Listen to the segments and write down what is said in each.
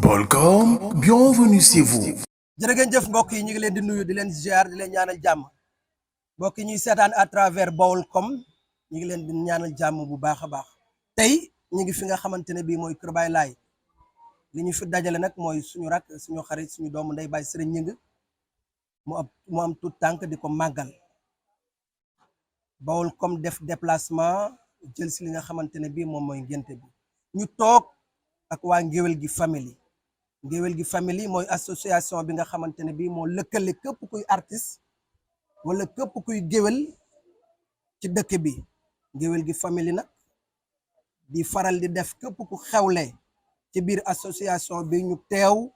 Balcom, bienvenue chez vous. jërë ngeen jëf mbokk yi ñu ngi leen di nuyu di leen ziar di leen ñaanal jàmm mbokk yi ñuy seetaan à travers Baolcom ñu ngi leen di ñaanal jàmm bu baax a baax tey ñu ngi fi nga xamante ne bii mooy Kër Baye Laye li ñu fi dajale nag mooy suñu rak suñu xarit suñu doomu nday Baye Serigne Gningue mu am tout tànk di ko màggal Baolcom def déplacement jël si li nga xamante ne bii moom mooy ngénte bi ñu toog ak waa Ngéwél gi famille Ngéwél gi famille mooy association bi nga xamante ne bii moo lëkkale képp kuy artiste wala képp kuy géwél ci dëkk bi Ngéwél gi famille nag di faral di def képp ku xewle ci biir association bi ñu teew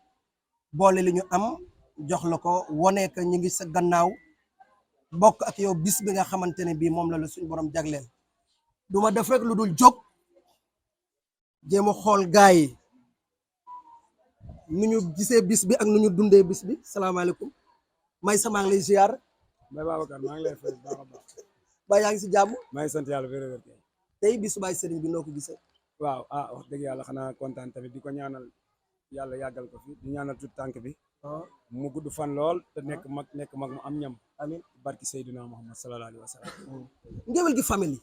boole li ñu am jox la ko wone que ñu ngi sa gannaaw bokk ak yow bis bi nga xamante ne bii moom la suñu borom jagleel duma def rek lu dul jóg jéem a xool gaay yi nu ñu gisee bis bi ak nu ñu dundee bis bi salaamaaleykum may sama ngi lay ziar. Mbaye Babacar maa ngi lay fay baax a baax. ba yaa ngi si jàmm. maa ngi sant yàlla wér-wér kay. tey bisu Baye Serigne bi noo ko gisee. waaw wax dëgg yàlla xanaa kontaan tamit di ko ñaanal yàlla yàggal ko fi di ñaanal tout tànk bi. mu gudd fan lool te nekk mag mu am ñam. amiin barki Seydina Muhammad sallallahu alayhi wa sallam. Ngéwél gi famille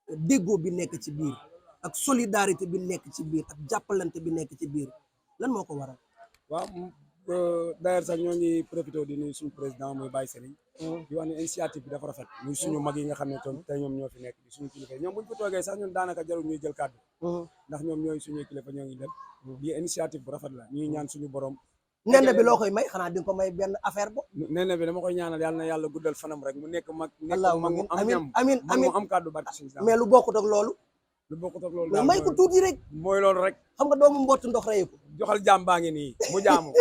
déggoo bi nekk ci biir ak solidarité bi nekk ci biir ak jàppalante bi nekk ci biir lan moo ko waral. waaw d'ailleurs sax ñoo ngi profité di nuyu suñu président muy Baye Serigne. di wax ne initiative bi dafa rafet. muy suñu mag yi nga xam ne tey ñoom ñoo fi nekk di suñu kilifa ñoom buñ ko toogee sax ñun daanaka jarul ñuy jël kàddu. ndax ñoom ñooy suñuy kilifa ñoo ngi dem. di initiative bu rafet la ñuy ñaan suñu borom. nenne bi loo koy may xanaa di nga ko may benn affaire bo nenne bi dama koy ñaanal yàlla na yàlla guddal fanam rek mu nekk mag. allahumma mu am ñam amiin mu am kàddu barki suñu mais lu bokkut ak loolu. lu bokkut ak loolu mais may ko tuuti rek. mooy loolu rek. xam nga doomu mbottu ndox rey ko. joxal jaam baa ngi nii mu jaamul.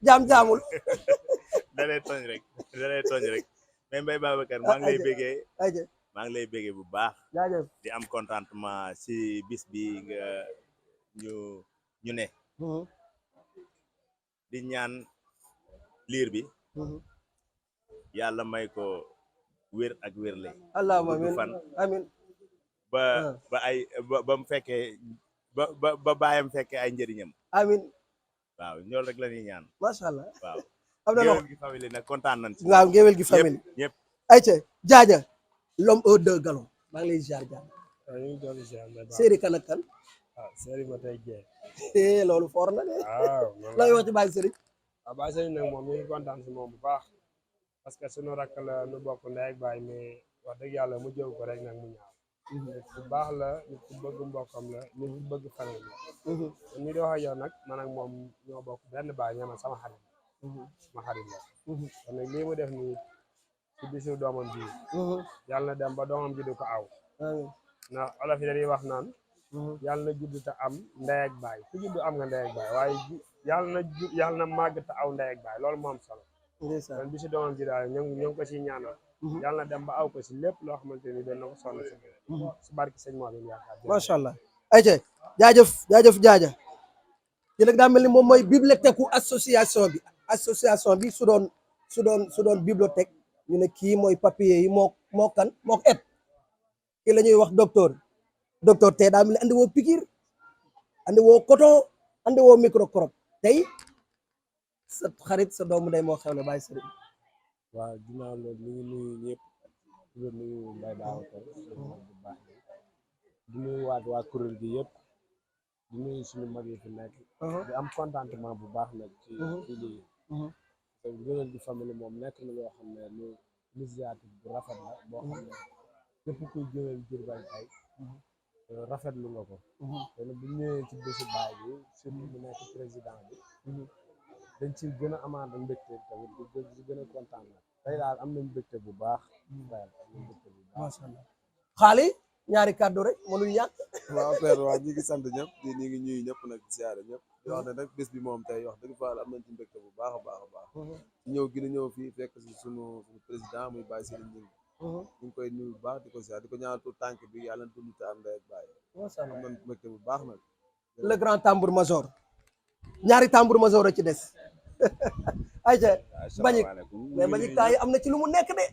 jaamul. da lay tooñ rek mais Mbaye Babacar maa ngi lay bégee bu baax. jaajëf di am contentement si bis bi nga ñu ne. di ñaan liir bi. yàlla may ko wér ak wérle. allahumma amiin ba mu fekkee ba baayam fekkee ay njëriñam. amiin. waaw ñool rek la ñuy ñaan. macha allah waaw. am na Ngéwél gi famille nag kontaan nañ ci. waaw Ngéwél gi famille ñëpp ayca jaaja l'homme aux deux galons maa ngi lay ziar jaaja. waaw ñu ngi doon ziar séeri kan ak kan. Serigne ma tey jee. loolu foor na de. waaw looy wax ci Baye Serigne. waaw Baye Serigne nag moom ñu ngi kontaan si moom bu baax parce que sunu rakk la nu bokk ndey ak baay mais wax dëgg yàlla mu jëw ko rek nag mu ñaaw. nit ku baax la nit ku bëgg mbokkam la nit ku bëgg famille la. ñu di wax ak yow nag man ak moom ñoo bokk benn baay ñama sama xarit ma xarit la. kon nag lii mu def nii ci bisu doomam ji. yàlla na dem ba doomam ji di ko aw. ndax olof yi dañuy wax naan. yàlla na judd te am ndey ak baay ku judd am nga ndey ak baay waaye yàlla na màgg te aw ndey ak baay loolu moo am solo. kon bisu doomam ji daal ñoo ngi ko siy ñaanal. yàlla na dem ba aw ko si lépp loo xamante ni doon na ko sonn si barki sëñ moo leen yaakaar. macha allah ayca jaajëf jaaja ci nag daa mel ni moom mooy bibliothèque u association bi su doon bibliothèque ñu ne kii mooy papier yi moo kan moo et kii la ñuy wax docteur tey daa mel ni andi woo piqûre andi woo coton andi woo microcrop tey sa xarit sa doomu day moo xewle Baye Serigne. waaw ginnaaw loolu ñu ngi nuyu ñëpp di nuyu Mbaye Babacar bu baax di nuyu waa kuréel gi yëpp di nuyu suñu mag yi fi nekk. di am contentement bu baax nag ci lii. te Ngéwél gi famille moom nekk na loo xam ne lu initiative bu rafet la boo xam ne képp kuy Ngéwél Diourbel tey rafetlu nga ko. te bu ñëwee ci bésu baay bi surtout mu nekk président bi. dañ ci gën a amaat mbégte tamit di gën a kontaan la tey daal am nañ mbégte bu baax. macha allah xaali ñaari kàddu rek mënul ñàkk. waaw père waaw ñi ngi sant ñëpp ñu ngi ñuy ñëpp nag siyaare ñëpp di wax ne nag bés bi moom tey wax dëgg fa am nañ ci mbégte bu baax a baax ñëw gi na ñëw fii fekk si suñu président muy Baye Serigne Gningue. ñu ngi koy nuyu bu baax di ko siyaare di ko ñaanal tout tànk bi yàlla dund te am ndey ak baay. macha allah am nañ mbégte bu baax nag. le grand tambour major ñaari tambour major a ci des. ayca Mbagnick mais Mbagnick temps yi am na ci lu mu nekk de.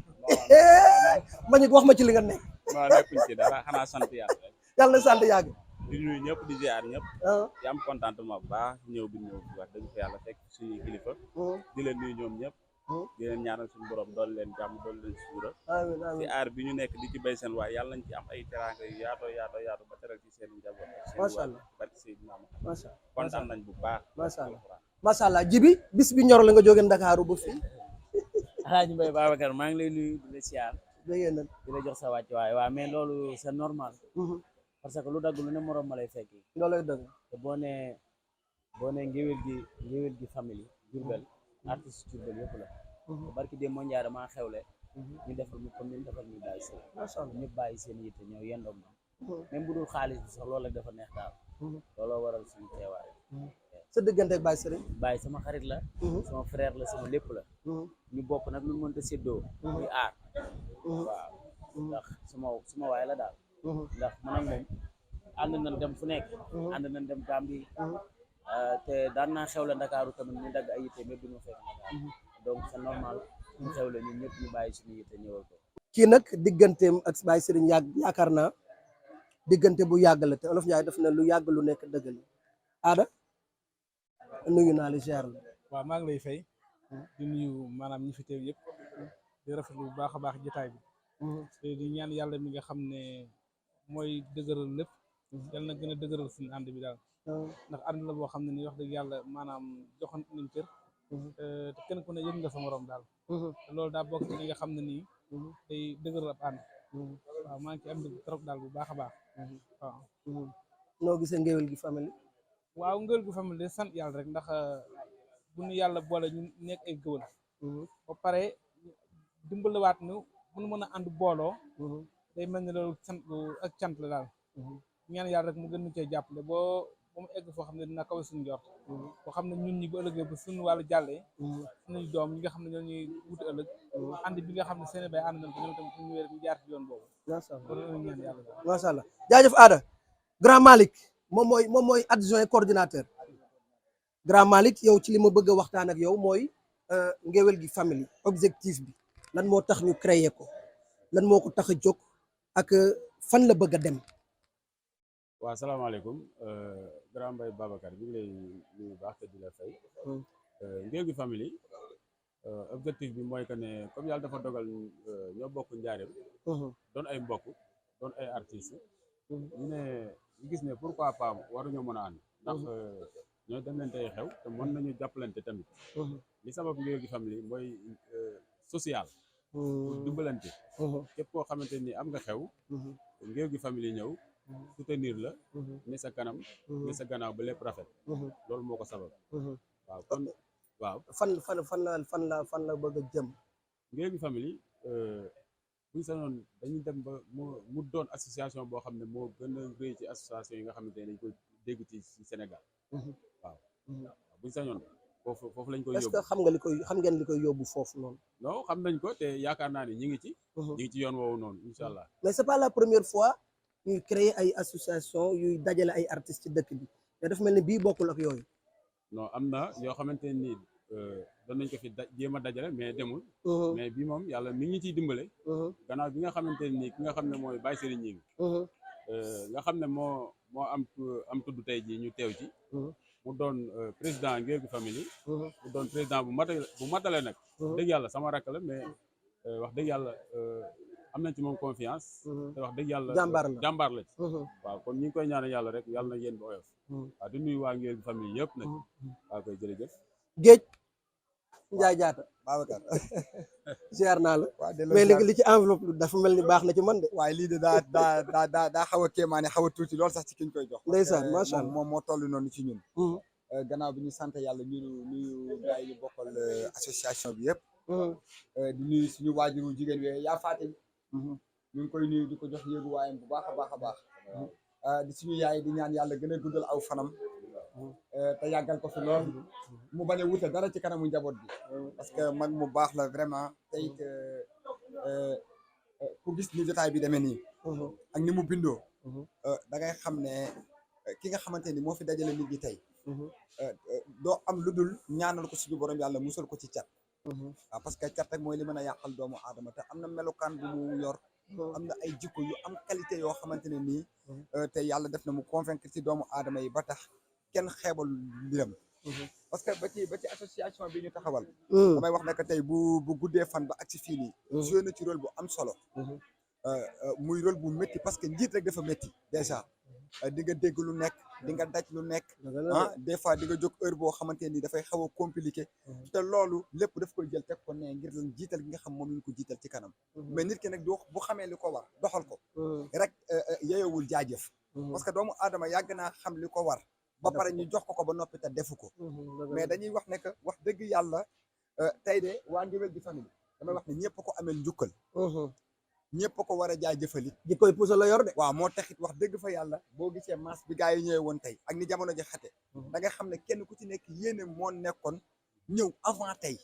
Mbagnick wax ma ci li nga nekk. waaw nekkuñ ci dara xanaa sant yàlla. yàlla na sant yàgg. di nuyu ñëpp di ziar ñëpp di am contentement bu baax ñëw bi ñëw wax dëgg fa yàlla fekk suñuy kilifa di leen nuyu ñoom ñëpp di leen ñaanal suñu borom dool leen jàmm dool leen suura ci aar bi ñu nekk di ci bay seen waay yàlla nañ ci am ay teraanga yu yaatoo ba teral ci seen njaboot ak seen waay barki Seydina Muhammad kontaan nañ bu baax macha allah Jibi bis bi ñor la nga jógee Ndakaaru ba fii Alaaji Mbaye Babacar maa ngi lay nuyu di la siyaar dégg na di la jox sa wàcc waaye waaw mais loolu c'est normal parce que lu dagg lu ne morom ma lay fekki loolay dëgg te boo nee ngéwél gi famille Diourbel artiste Diourbel yëpp la te barki dee moo njaay damaa xewle ñu defal mu comme ni defal ñu bàyyi seen ñëpp bàyyi seen yitte ñëw yendoog moom même bu dul xaalis bi sax loolu la dafa neex daal looloo waral suñu teewaay sa diggante ak Baye Serigne Baye sama xarit la sama frère la sama lépp la ñu bokk nag lu mënta séddoo muy aar waaw ndax suma waay la daal ndax man ak moom ànd nañ dem fu nekk ànd nañ dem Gambie te daan naa xewle Ndakaaru tamit ñu dagg ay yitte mais du ñu fekk Ndakaaru donc c'est normal ñu xewle ñun ñëpp ñu bàyyi suñu yitte ñëwal ko kii nag digganteem ak Baye Serigne yaakaar naa diggante bu yàgg la te Olof Njaay daf ne lu yàgg lu nekk dëgg la Ada nuyu naa la ziar la waaw maa ngi lay fay di nuyu maanaam ñi fi teew yëpp di rafetlu bu baax a baax jotaay bi te di ñaan yàlla mi nga xam ne mooy dëgëral lépp yàlla na gën a dëgëral suñu ànd bi daal ndax ànd la boo xam ne ni wax dëgg yàlla maanaam joxoon nañ cër te kenn ku ne yëg nga sa morom daal te loolu daa bokk ci li nga xam ne nii day dëgëral ab ànd waaw maa ngi ci am dëgg trop daal bu baax a baax waaw noo gisee ngéwél gi famille waaw ngéwél gu famille de sant yàlla rek ndax bu ñu yàlla boole ñu nekk ay gëwël ba pare dimbaliwaat ñu bu ñu mën a ànd booloo day mel ni loolu sant ak cant la daal ñaan yàlla rek mu gën ñu cee jàppale boo mu egg foo xam ne dina kawe suñu jort boo xam ne ñun ñi bu ëllëgee ba suñu wàllu jàllee suñuy doom ñi nga xam ne ñoo ñuy wuti ëllëg ànd bi nga xam ne seen bay ànd nañ ko ñoom tamit suñu wér ñu jaar ci yoon boobu ñaan yàlla macha allah jaajëf Ada Grand Malick moom mooy adjoint coordinateur Grand Malick yow ci li ma bëgg a waxtaan ak yow mooy ngéwél gi famille objectif bi lan moo tax ñu créer ko lan moo ko tax a jóg ak fan la bëgg a dem. waaw salaamaaleykum Grand Mbaye Babacar bi ngi lay nuyu baax te di la fay ngéwél gi famille objectif bi mooy que ne comme yàlla dafa dogal ñoo bokk njaareem doon ay mbokk doon ay artistes ñu ne ñu gis ne pourquoi pas waruñoo mën a ànd ndax ñooy dem leen tey xew te mën nañu jàppalante tamit li sabab ngéwél gi famille mooy social pour dimbalante képp koo xamante ni am nga xew ngéwél gi famille ñëw soutenir la ne sa kanam ne sa gannaaw ba lépp rafet loolu moo ko sabab waaw kon waaw fan la bëgg a jëm ngéwél gi famille buñ sanoon dañuy dem ba mu doon association boo xam ne moo gën a rëy ci association yi nga xamante ne dañ koy dégg ci Sénégal waaw buñ sañoon foofu lañ koy yóbbu. est-ce que xam ngeen li koy yóbbu foofu noonu non xam nañ ko te yaakaar naa ne ñi ngi ci yoon woowu noonu incha allah mais c'est pas la première fois ñuy créer ay association yuy dajale ay artistes ci dëkk bi mais dafa mel ni bii bokkul ak yooyu non am na yoo xamante ni doon nañ ko fi jéem a dajale mais demul mais bii moom yàlla mi ngi ciy dimbale gannaaw bi nga xamante ni ki nga xam ne mooy Baye Serigne ñi nga xam ne moo am tudd tey jii ñu teew ci mu doon président ngéwél gi famille mu doon président bu matale nag dëgg yàlla sama rakk la mais wax dëgg yàlla am nañ ci moom confiance te wax dëgg yàlla jàmbaar la ci waaw kon ñu ngi koy ñaanal yàlla rek yàlla na yéen ba oyof waaw di nuyu waa ngéwél gi famille yëpp nag waaw koy jërëjëf géej Njaay Jaata Babacar ziar naa la mais li ci enveloppe dafa mel ni baax na ci man de waaye lii de daa xaw a kéemaane xaw a tuuti lool sax ci kiñ koy jox ndeysaan macha allah moom moo toll noonu ci ñun gannaaw bi ñu sant yàlla nuyu gars yi bokkal association bi yëpp di nuyu suñu waajuru jigéen bi yaa Fatim ñu ngi koy nuyu di ko jox yéegu waayam bu baax a baax a baax di suñu yaay di ñaan yàlla gën a guddal aw fanam te yàggal ko fi lool mu bañ a wute dara ci kanamu njaboot bi parce que mag mu baax la vraiment te it ku gis ni jotaay bi demee nii ak ni mu bindoo da ngay xam ne ki nga xamante ni moo fi dajale nit ñi tey doo am lu dul ñaanal ko suñu borom yàlla musal ko ci cat waaw parce que cat rek mooy li mën a yàqal doomu aadama te am na melukaan bu mu yor am na ay jikko yu am qualité yoo xamante ne nii te yàlla def na mu convaincre ci doomu aadama yi ba tax kenn xeebal mbiram parce que ba ci association bi ñu taxawal damay wax ne que tey bu guddee fan ba ak si fii nii joué na ci rôle bu am solo muy rôle bu métti parce que njiit rek dafa métti déjà di nga dégg lu nekk di nga daj lu nekk des fois di nga jóg heure boo xamante ni dafay xaw a compliqué te loolu lépp daf koy jël teg ko ne ngir lan jiital gi nga xam moom lañ ko jiital ci kanam mais nit ki nag bu xamee li ko war doxal ko rek yeyowul jaajëf parce que doomu aadama yàgg naa xam li ko war ba pare ñu jox ko ba noppi te defu ko mais dañuy wax ne que wax dëgg yàlla tey de waa Ngéwél gi famille damay wax ne ñëpp ko amel njukkal ñëpp ko war a jaajëfali di koy puso la yor de waaw moo taxit wax dëgg fa yàlla boo gisee masse bi gars yi ñëwee woon tey ak ni jamono ji xate da nga xam ne kenn ku ci nekk yéene moo nekkoon ñëw avant tey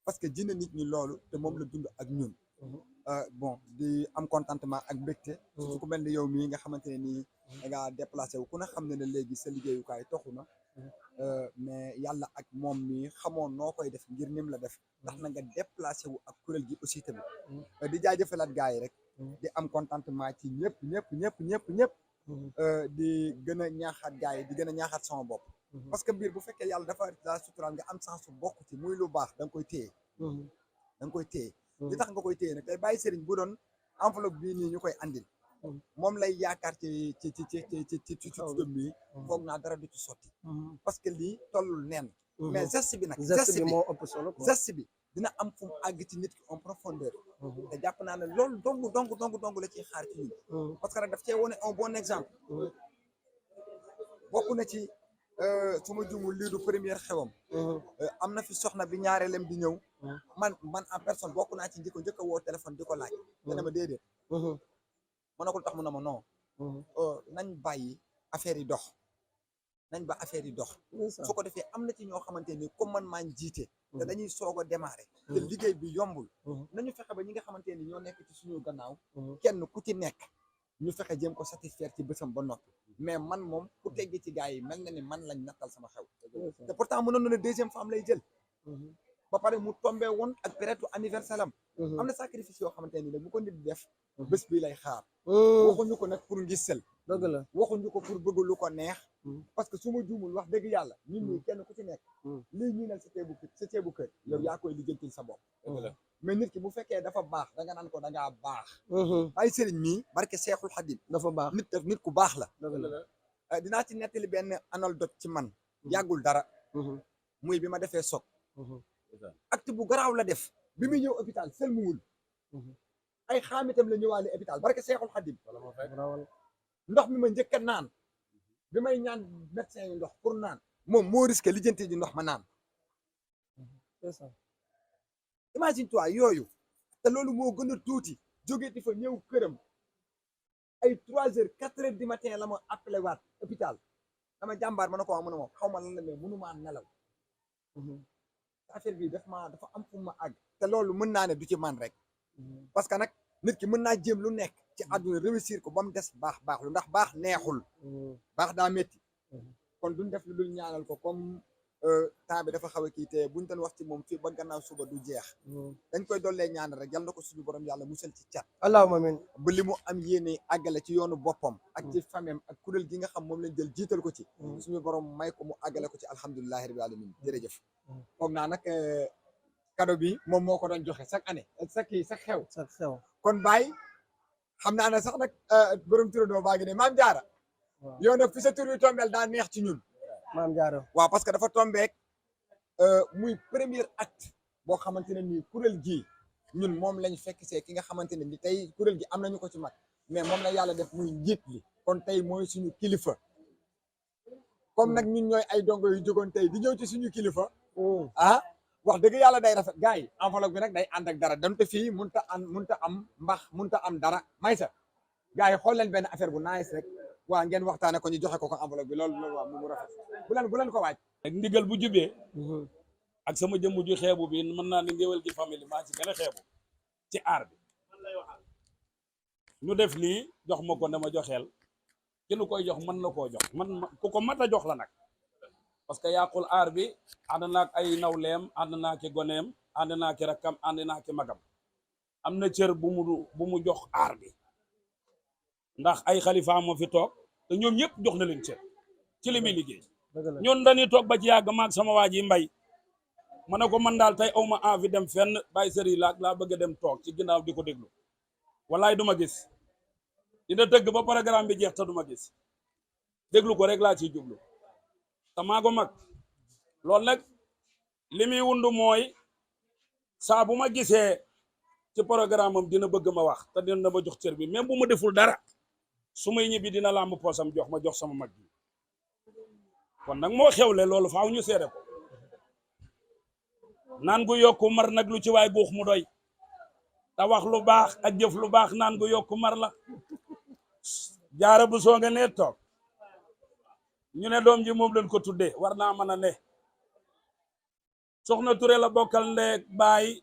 parce que dina nit ñi loolu te moom la dund ak ñun bon di am contentement ak mbégte surtout ku mel ni yow mii nga xamante ne nii da ngaa déplacé wu ku ne xam ne ne léegi sa liggéeyukaay toxu na mais yàlla ak moom mi xamoon noo koy def ngir nim la def ndax na nga déplacé wu ak kuréel gi aussi tamit di jaajëfalaat gars yi rek di am contentement ci ñëpp di gën a ñaaxaat gars yi di gën a ñaaxaat sama bopp parce que mbir bu fekkee yàlla dafa la suturaal nga am chance su bokk ci muy lu baax da nga koy téye li tax nga koy téye nag tey bàyyi sëriñ bu doon enveloppe bii nii ñu koy andil moom lay yaakaar ci tuddam bi foog naa dara du ci sotti parce que lii tollul neen mais geste bi nag geste bi moo ëpp solo geste bi dina am fu mu àgg ci nit ki en profondeur te jàpp naa ne loolu dong la ciy xaar ci ñun parce que nag daf cee wone un bon exemple bokk na ci su ma jumul lii du première xewam am na fi soxna bi ñaareelem di ñëw man en personne bokk naa ci njëkk a woo téléphone di ko laaj dana ma déedéet ma ne ko tax mu na ma non nañ bàyyi affaire yi dox nañ ba affaire yi dox su ko defee am na ci ñoo xamante ni comme man maa jiite te dañuy soog a démarrer te liggéey bi yombul nañu fexe ba ñi nga xamante ni ñoo nekk ci suñu gannaaw kenn ku ci nekk ñu fexe jéem ko satisfaire ci bésam ba noppi mais man moom ku teggi ci gars yi mel na ni man lañ nattal sama xew te pourtant mënoon na ne deuxième femme lay jël ba pare mu tombé woon ak période anniversaire am na sacrifice yoo xamante ni nag bu ko nit def bés bi lay xaar waxuñu ko nag pour ngisal dëgg la waxuñu ko pour bëgg lu ko neex parce que su ma juumul wax dëgg yàlla ñun ñi kenn ku ci nekk lii ñu nel sa ceebu kër yow yaa koy lijjantil sa bopp mais nit ki bu fekkee dafa baax da nga naan ko da ngaa baax ay sëriñ mii barke Seexul Xadim dafa baax nit ku baax la dinaa ci nettali benn anecdote ci man yàggul dara muy bi ma defee soog acte bu garaaw la def bi muy ñëw hôpital sëlmuwul ay xaamitam la ñëwaale hôpital barke Seexul Xadim ndox mi ma njëkk a naan bi may ñaan médecin yi ndox pour naan moom moo risqué lijjanti ji ndox ma naan imagine toi yooyu te loolu moo gën a tuuti jóge di fa ñëw këram ay 3h 4h du matin la ma appelé waat hôpital dama jàmbaar ma ne ko wax mu ne ma xaw ma lan la mais mënumaa nelaw affaire bi dafa am fu ma àgg te loolu mën naa ne du ci man rek parce que nag nit ki mën naa jéem lu nekk ci àdduna réussir ko ba mu des baax lu ndax baax neexul baax daa métti kon duñ def lu dul ñaanal ko comme temps bi dafa xaw a kii te buñ doon wax ci moom fii ba gannaaw suba du jeex dañ koy dollee ñaanal rek yal na ko suñu borom yàlla musal ci cat allahumma amiin ba li mu am yéene àggale ci yoonu boppam ak ci famem ak kuréel gi nga xam moom lañ jël jiital ko ci suñu borom may ko mu àggale ko ci alhamdulilahi rabbil alamin jërëjëf foog naa nag cadeau bi moom moo ko doon joxe chaque année chaque xew kon Baye xam naa ne sax nag borom turandoo baa ngi ne Maam Jaara yow nag fi sa tur bi tombeel daa neex ci ñun Maam Jaara waaw parce que dafa tombeek muy premier acte boo xamante ne nii kuréel gii ñun moom lañ fekk see ki nga xamante ne ni tey kuréel gi am nañu ko ci mag mais moom la yàlla def muy njiit li kon tey mooy suñu kilifa comme nag ñun ñooy ay dongo yu jógoon tey di ñëw ci suñu kilifa wax dëgg yàlla day rafet gars yi enveloppe bi nag day ànd ak dara donte fii munta am mbax munta am dara may sa gars yi xool leen benn affaire bu nice rek waa ngeen waxtaane ko ñu joxe ko enveloppe bi loolu waaw mu rafet bu leen ko waaj ak ndigal bu jubee ak sama jëmm ju xeebu bi mën naa ni Ngéwél gi famille maa ci gën a xeebu ci aar bi ñu def lii jox ma ko dama joxeel ki nu koy jox mën na koo jox man ku ko mat a jox la nag parce que yàqul aar bi ànd naa ak ay nawleem ànd naa ki goneem ànd naa ki rakkam ànd naa ki magam am na cër bu mu jox aar bi ndax ay xalifa moo fi toog te ñoom ñëpp jox na leen cër ci li muy liggéey ñun dañuy toog ba ci yàgg maag sama waa ji mbay ma ne ko man daal tey awma envie dem fenn bàyyi sëri laa bëgg a dem toog ci ginnaaw di ko déglu wallaay du ma gis dina tëgg ba programme bi jeex te du ma gis déglu ko rek laa ciy jublu te maa ko mag loolu nag li muy wundu mooy saa bu ma gisee ci programme am dina bëgg ma wax te dina ma jox cër bi même bu ma deful dara su may ñibbi dina làmb poosam jox ma jox sama mag bi kon nag moo xewle loolu faaw ñu seere ko naan gu yokku mar nag lu ci waay guux mu doy te wax lu baax ak jëf lu baax naan gu yokku mar la jaara bu soo nga nee toog ñu ne doom ji moom lañ ko tuddee war naa mën a ne soxna Touré la bokkal ndeeg baay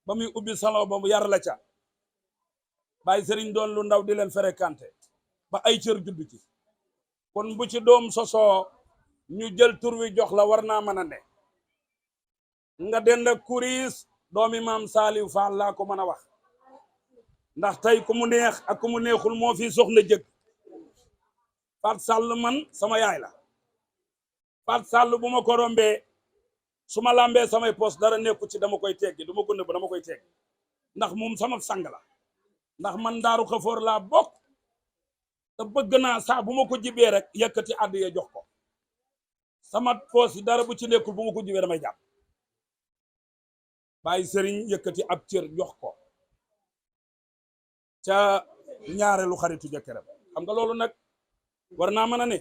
ba muy ubbi salon ba mu yar la ca baay sëriñ doon lu ndaw di leen fréquenté ba ay cër juddu ci kon bu ci doom sosoo ñu jël tur wi jox la war naa mën a ne nga dend ak kuris doomi maam Saliou Fall laa ko mën a wax ndax tey ku mu neex ak ku mu neexul moo fi soxna jëg Fat Sall man sama yaay la Fat Sall bu ma ko rombee su ma lambee samay poste dara nekku ci dama koy teggi du ma ko nëbb dama koy teggi ndax moom sama sang la ndax man daaru xafoor laa bokk te bëgg naa saa bu ma ko jibee rek yëkkati àddiya jox ko sama poste yi dara bu ci nekkul bu ma ko jibee damay jàpp bàyyi sëriñ yëkkati ab cër jox ko ca ñaareelu xaritu jëkkëram xam nga loolu nag war naa mën a ne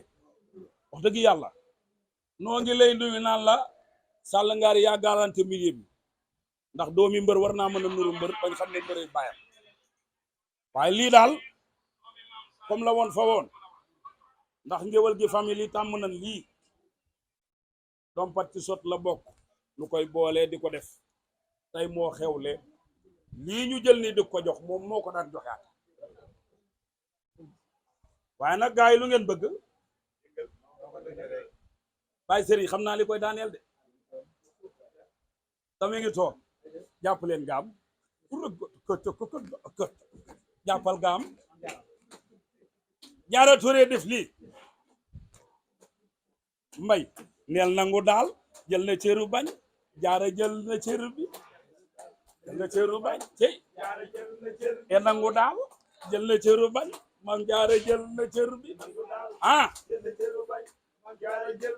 wax dëgg yàlla noo ngi lay nuyu naan la Sall Ngari yaa garanti milieu bi ndax doomi mbër war naa mën a nuru mbër bañ xam ne mbër yi bàyyam waaye lii daal comme la woon fa woon ndax ngéwal gi famille yi tàmm nañ lii dompat ci sot la bokk lu koy boolee di ko def tey moo xewle lii ñu jël ni di ko jox moom moo ko daan joxaat waaye nag gars yi lu ngeen bëgg Baye Serigne xam naa li koy daaneel de tamit ngi toog jàpp leen gaam jàppal gaam Jaara Touré def lii mbay neel nangu daal jël na cëru bañ jaara jël na cëru bi jël na cëru bañ tey e nangu daal jël na cëru bañ mam jaara jël na cëru bi ah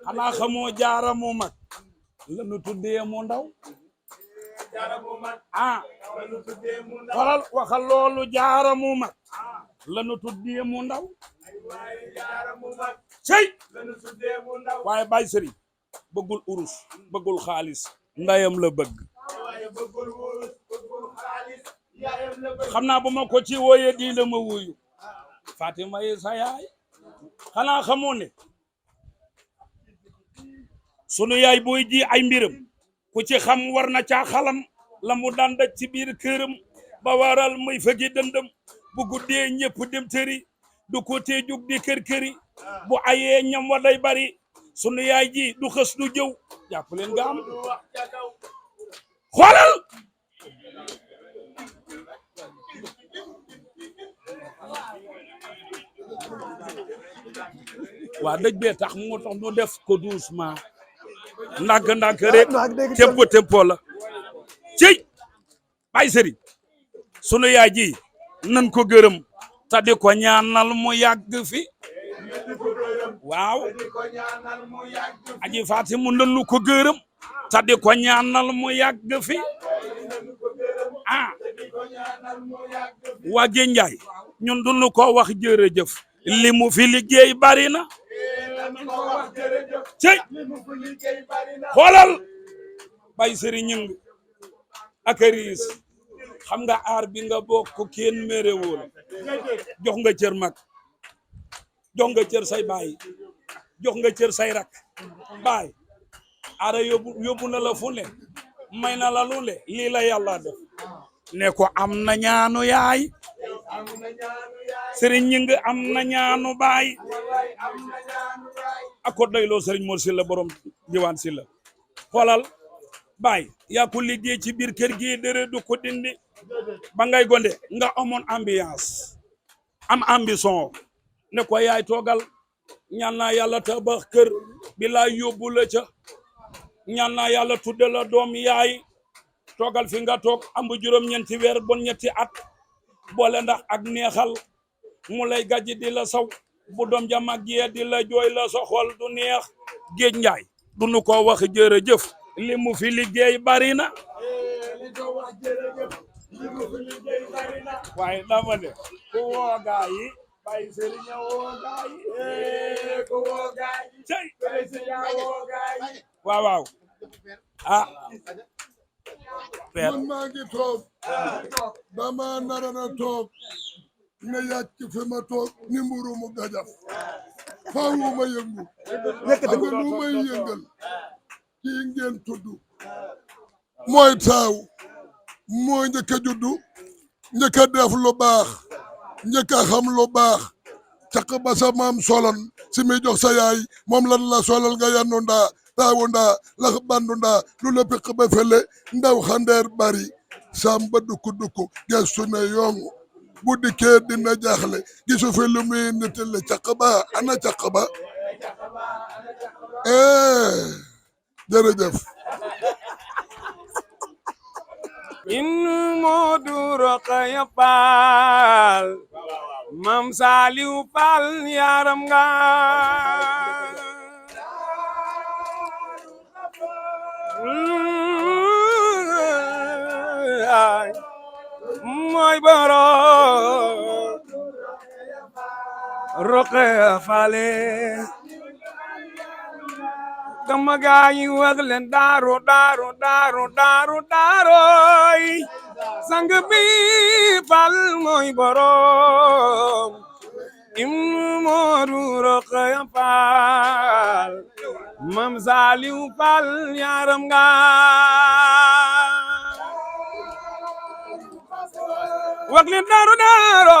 xanaa xamoo jaara mu mag la nu tuddee mu ndaw ah xoolal waxal loolu jaara mu mag la nu tuddee mu ndaw cey waaye Baye Serigne bëggul urus bëggul xaalis ndayam la bëgg xam naa bu ma ko ci wooyee di la ma wuyu Fatima yi sa yaay xanaa xamoo ne sunu yaay booy ji ay mbiram ku ci xam war na caa xalam la mu daan daj ci biir këram ba waral muy fëggi dëndëm bu guddee ñëpp dem tëri du ko tee jug di kër-këri bu ayee ñam wa day bari sunu yaay ji du xës du jëw jàpp leen nga am xoolal waa dëj bee tax moo tax ñu def ko doucement ndànk rek tempo la ciy Baye Serigne sunu yaay ji nan ko gërëm te di ko ñaanal mu yàgg fi waaw aji Fatima nan ko gërëm te di ko ñaanal mu yàgg fi ah waa Génjaay ñun duñu ko wax jërëjëf li mu fi liggéey bari na cey xoolal Baye Serigne ñëng ak riis xam nga aar bi nga bokk kenn merewul jox nga cër mag jox nga cër say baay jox nga cër say rak baay aara yóbbu na la fu ne may na la lu ne lii la yàlla def ne ko am na ñaanu yaay Serigne ñing am na ñaanu baay ako doyloo Serigne Mor Sylla borom diwaan Sylla xoolal baay yaa ko liggéey ci biir kër gi dere du ko dindi ba ngay gonde nga amoon ambiance am ambition ne ko yaay toogal ñaan naa yàlla tabax kër bi laa yóbbu la ca ñaan naa yàlla tudde la doom yaay toogal fi nga toog am bu juróom-ñeenti weer bon ñetti at boole ndax ak neexal mu lay gàjji di la saw bu doom ja màggee di la jooy la sa xol du neex géej njaay du nu ko wax jërëjëf li mu fi liggéey bari na waaye dama ne ku woo gaa yi bay sëriñ woo gaa yi ku woo gaa yi cey woo gaa yi waaw ah man maa ngi toog dama narana toog ne yàcc fi ma toog ni mburu mu gajaf faawu ma yëngu xam nga lu may yëngal kii ngeen tudd mooy taaw mooy njëkk a juddu njëkk a def lu baax njëkk a xam lu baax caq ba sa maam solon si muy jox sa yaay moom lan la solal nga yannu ndaa taawu ndaa lax bandu ndaa lu la piq ba fele ndaw xandeer bari sam ba dukku gestu ne yongu bu dikkee dina jaaxle gisu fi lu muy nittale caq ba ana caq ba jërëjëf in Moodu Rokhaya Fall Mam Saliou Fall yaram nga mooy borom Rokhaya Fall dama gaayi wax leen daaro sang bi Fall mooy borom Moodu Rokhaya Fall Mam Saliou Fall yaram nga wax leen daaro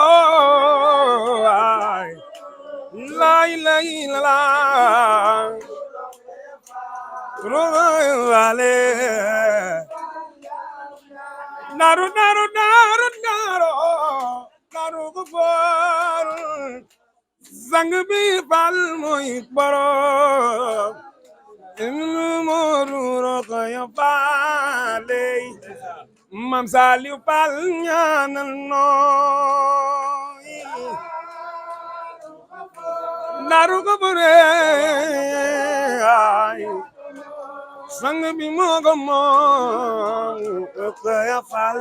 lay la Rokhaya daaro ko for sang bi Fall mooy borom Moodu Rokhaya Fall Mam Saliou Fall ñaanal nooy daaro ko fore sang bi moo ko moom Rokhaya Fall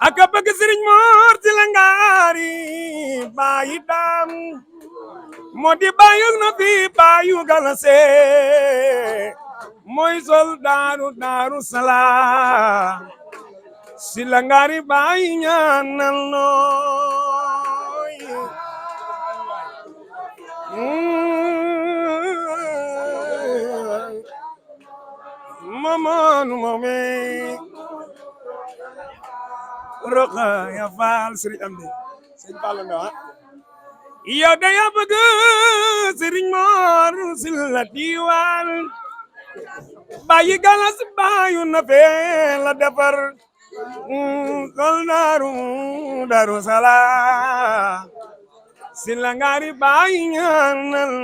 aka bëgg Sëriñ Mor ci la ngaari bàyyi daam moo di bàyyu na fi bàyyu galase mooy soldaaru Daaru Salaam ci la ngaari bàyyi ñaanal nooy mamanu mame Rokhaya Fall Serigne Amdi Serigne Fall nga yow de yaa bëgg Serigne Mor Sylla diwaan bàyyi galas bàyyu na fee la defar soldaaru Daaru Salaam si la ngaari bàyyi ñaanal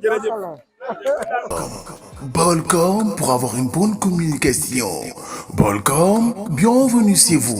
jërëjëf Bolcom pour avoir une bonne communication. Bolcom, bienvenue chez vous.